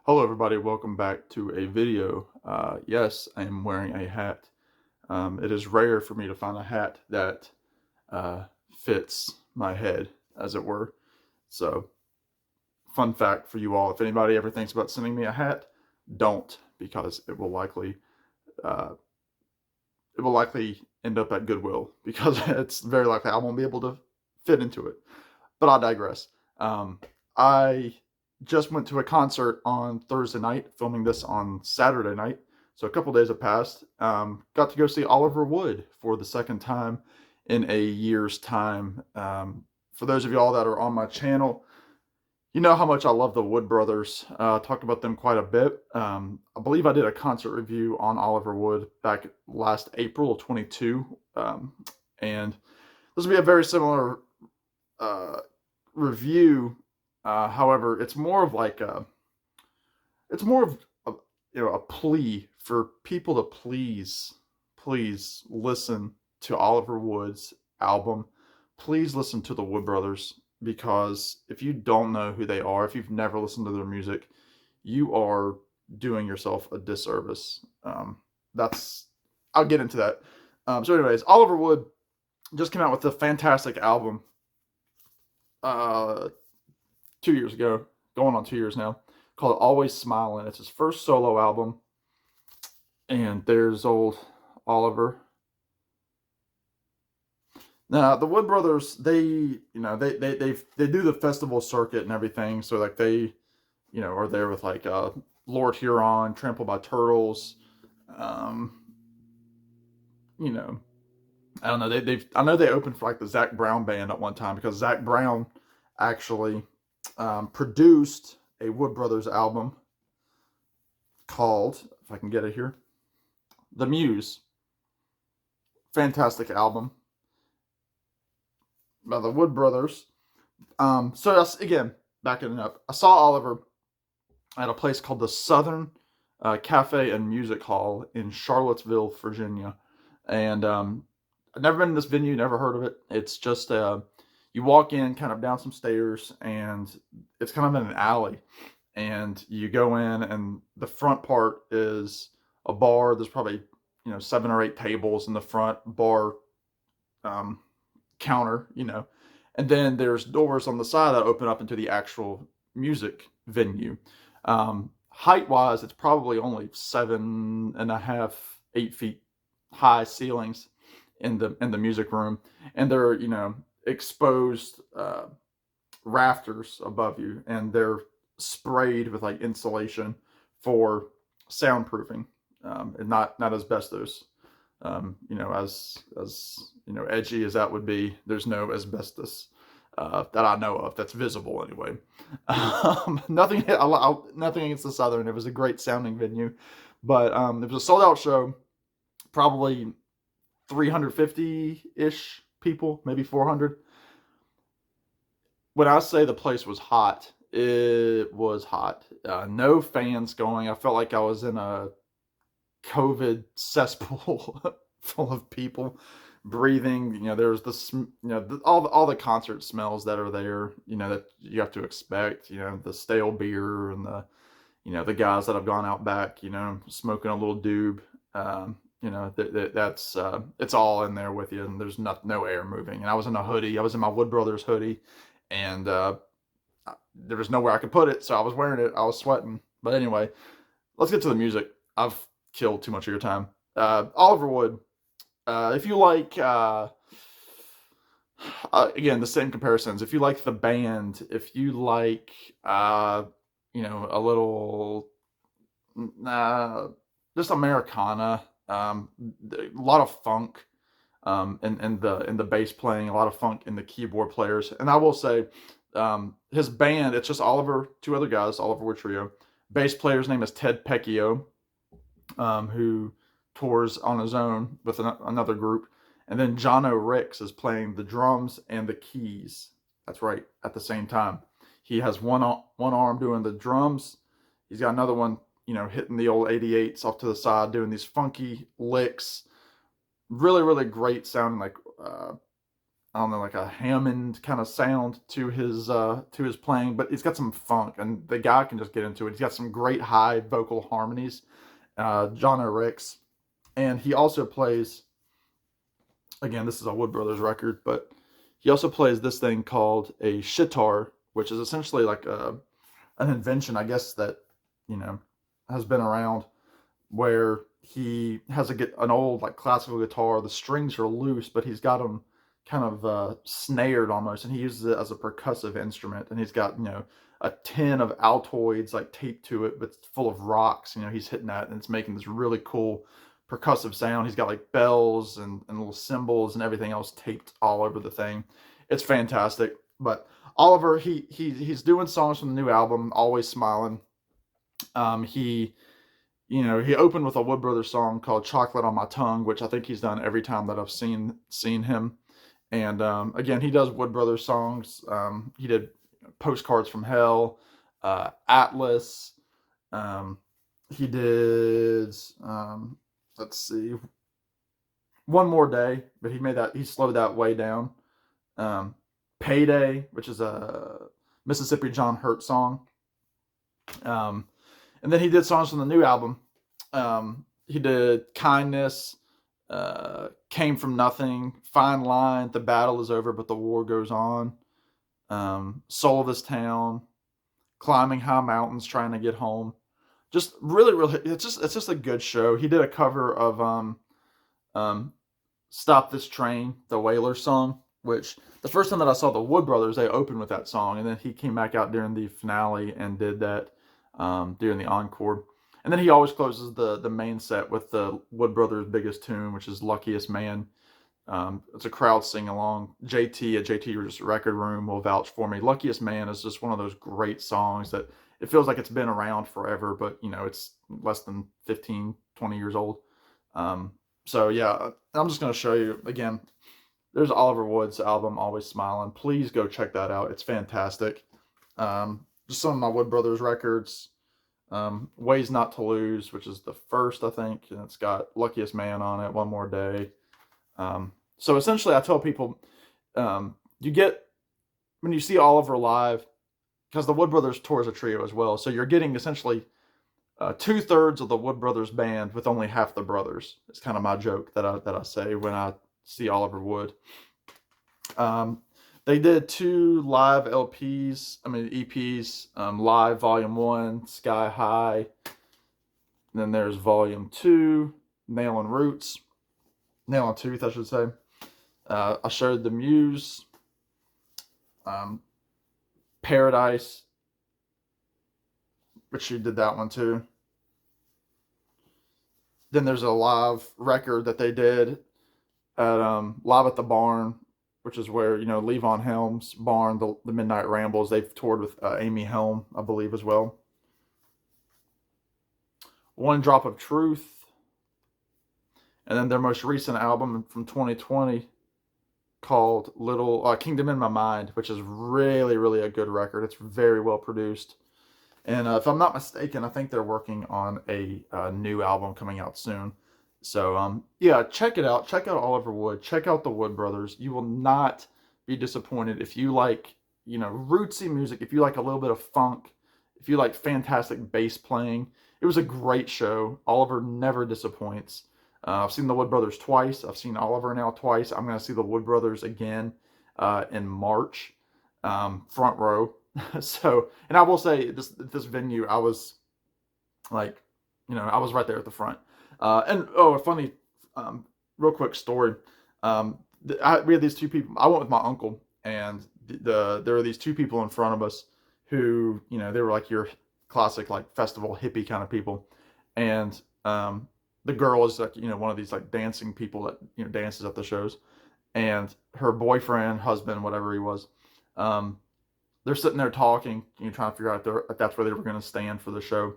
Hello everybody, welcome back to a video. Yes, I am wearing a hat. It is rare for me to find a hat that uh, fits my head, as it were. So, fun fact for you all, if anybody ever thinks about sending me a hat, don't, because uh, it will likely end up at Goodwill, because it's very likely I won't be able to fit into it. But I digress. I just went to a concert on Thursday night, filming this on Saturday night. So a couple days have passed. Got to go see Oliver Wood for the second time in a year's time. For those of y'all that are on my channel, you know how much I love the Wood Brothers. Talked about them quite a bit. I believe I did a concert review on Oliver Wood back last April of 22. And this will be a very similar uh, review. However, it's more of like it's more of a, a plea for people to please listen to Oliver Wood's album. Please listen to the Wood Brothers, because if you don't know who they are, if you've never listened to their music, you are doing yourself a disservice. That's I'll get into that. So, anyways, Oliver Wood just came out with a fantastic album. Uh, 2 years ago, going on 2 years now, called Always Smiling. It's his first solo album. And there's old Oliver. Now, the Wood Brothers, they do the festival circuit and everything. So like are there with like Lord Huron, Trampled by Turtles. Um, you know, I don't know. I know they opened for like the Zach Brown band at one time, because Zach Brown actually produced a Wood Brothers album called, if I can get it here, The Muse. Fantastic album by the Wood Brothers. So that's, again, backing it up. I saw Oliver at a place called the Southern Cafe and Music Hall in Charlottesville, Virginia. And I've never been in this venue, never heard of it. It's just you walk in kind of down some stairs, and it's kind of in an alley. And you go in, and the front part is a bar. There's probably 7 or 8 tables in the front bar counter, and then there's doors on the side that open up into the actual music venue. Height wise, it's probably only 7.5, 8 feet high ceilings in the music room, and there are exposed rafters above you, and they're sprayed with like insulation for soundproofing, and not asbestos. As edgy as that would be, there's no asbestos that I know of that's visible anyway. Nothing against the Southern. It was a great sounding venue, but it was a sold out show. Probably 350-ish people, maybe 400. When I say the place was hot, it was hot. No fans going. I felt like I was in a COVID cesspool full of people breathing. There's this, all the concert smells that are there, that you have to expect, the stale beer, and the guys that have gone out back, smoking a little doob. That's it's all in there with you, and there's no air moving. And I was in a hoodie. I was in my Wood Brothers hoodie, and there was nowhere I could put it, so I was wearing it. I was sweating. But anyway, let's get to the music. I've killed too much of your time. Oliver Wood. If you like, again, the same comparisons. If you like the band, if you like, a little, just Americana, a lot of funk, in the bass playing, a lot of funk in the keyboard players. And I will say, his band, it's just Oliver, 2 other guys, Oliver Wood Trio. Bass player's name is Ted Pecchio, who tours on his own with another group. And then Jono Ricks is playing the drums and the keys. That's right, at the same time. He has one arm doing the drums. He's got another one, hitting the old 88s off to the side, doing these funky licks. Really, really great sounding, like I don't know, like a Hammond kind of sound to his playing, but he's got some funk, and the guy can just get into it. He's got some great high vocal harmonies, John O'Ricks, and he also plays. Again, this is a Wood Brothers record, but he also plays this thing called a shitar, which is essentially like an invention, I guess, that you know has been around, where he has an old like classical guitar. The strings are loose, but he's got them kind of snared almost, and he uses it as a percussive instrument. And he's got a tin of Altoids like taped to it, but full of rocks. He's hitting that, and it's making this really cool percussive sound. He's got like bells and little cymbals and everything else taped all over the thing. It's fantastic. But Oliver, he's doing songs from the new album, Always Smiling. He he opened with a Wood Brothers song called "Chocolate on My Tongue," which I think he's done every time that I've seen him. And again, he does Wood Brothers songs. He did "Postcards from Hell," "Atlas." He did. Let's see, "One More Day," but he slowed that way down. "Payday," which is a Mississippi John Hurt song. And then he did songs from the new album. He did "Kindness," "Came from Nothing," "Fine Line," "The Battle Is Over, But the War Goes On," "Soul of This Town," "Climbing High Mountains, Trying to Get Home." Just really, really, it's just a good show. He did a cover of "Stop This Train," the Wailers song, which the first time that I saw the Wood Brothers, they opened with that song, and then he came back out during the finale and did that during the encore. And then he always closes the main set with the Wood Brothers' biggest tune, which is "Luckiest Man." It's a crowd sing along. JT at JT Record Room will vouch for me. "Luckiest Man" is just one of those great songs that it feels like it's been around forever, but it's less than 15, 20 years old. So yeah, I'm just going to show you again. There's Oliver Wood's album, Always Smiling. Please go check that out. It's fantastic. Just some of my Wood Brothers records. Ways Not to Lose, which is the first, I think, and it's got "Luckiest Man" on it, "One More Day." So essentially, I tell people, you get, when you see Oliver live, because the Wood Brothers tour as a trio as well, so you're getting essentially 2/3 of the Wood Brothers band with only half the brothers. It's kind of my joke that I say when I see Oliver Wood. They did 2 live EPs, Live Volume 1, Sky High. And then there's Volume 2, Nail and Tooth, I should say. I showed the Muse, Paradise, which she did that one too. Then there's a live record that they did at Live at the Barn, which is where Levon Helm's barn, the Midnight Rambles. They've toured with Amy Helm, I believe, as well. "One Drop of Truth," and then their most recent album from 2020 called "Little Kingdom in My Mind," which is really, really a good record. It's very well produced. And if I'm not mistaken, I think they're working on a new album coming out soon. So yeah, check it out. Check out Oliver Wood. Check out the Wood Brothers. You will not be disappointed if you like rootsy music. If you like a little bit of funk. If you like fantastic bass playing. It was a great show. Oliver never disappoints. I've seen the Wood Brothers twice. I've seen Oliver now twice. I'm going to see the Wood Brothers again in March, front row. So, and I will say this venue, I was like, I was right there at the front. And a funny, real quick story. We had these 2 people. I went with my uncle, and there were these 2 people in front of us who, they were like your classic like festival hippie kind of people, and the girl is like one of these like dancing people that dances at the shows, and her boyfriend, husband, whatever he was, they're sitting there talking, trying to figure out if that's where they were going to stand for the show,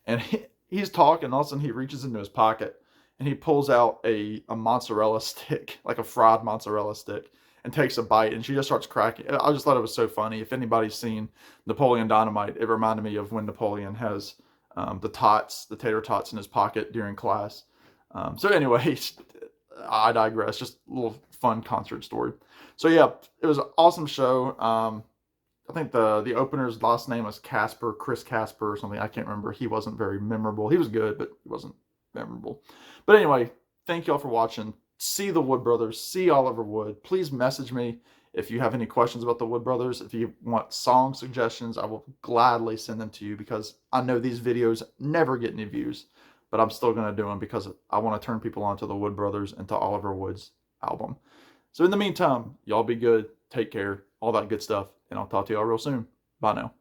and he's talking. All of a sudden, he reaches into his pocket and he pulls out a mozzarella stick, like a fried mozzarella stick, and takes a bite. And she just starts cracking. I just thought it was so funny. If anybody's seen Napoleon Dynamite, it reminded me of when Napoleon has the tater tots in his pocket during class. So anyway, I digress. Just a little fun concert story. So yeah, it was an awesome show. I think the opener's last name was Casper, Chris Casper or something. I can't remember. He wasn't very memorable. He was good, but he wasn't memorable. But anyway, thank y'all for watching. See the Wood Brothers. See Oliver Wood. Please message me if you have any questions about the Wood Brothers. If you want song suggestions, I will gladly send them to you, because I know these videos never get any views, but I'm still going to do them because I want to turn people on to the Wood Brothers and to Oliver Wood's album. So in the meantime, y'all be good. Take care. All that good stuff. And I'll talk to y'all real soon. Bye now.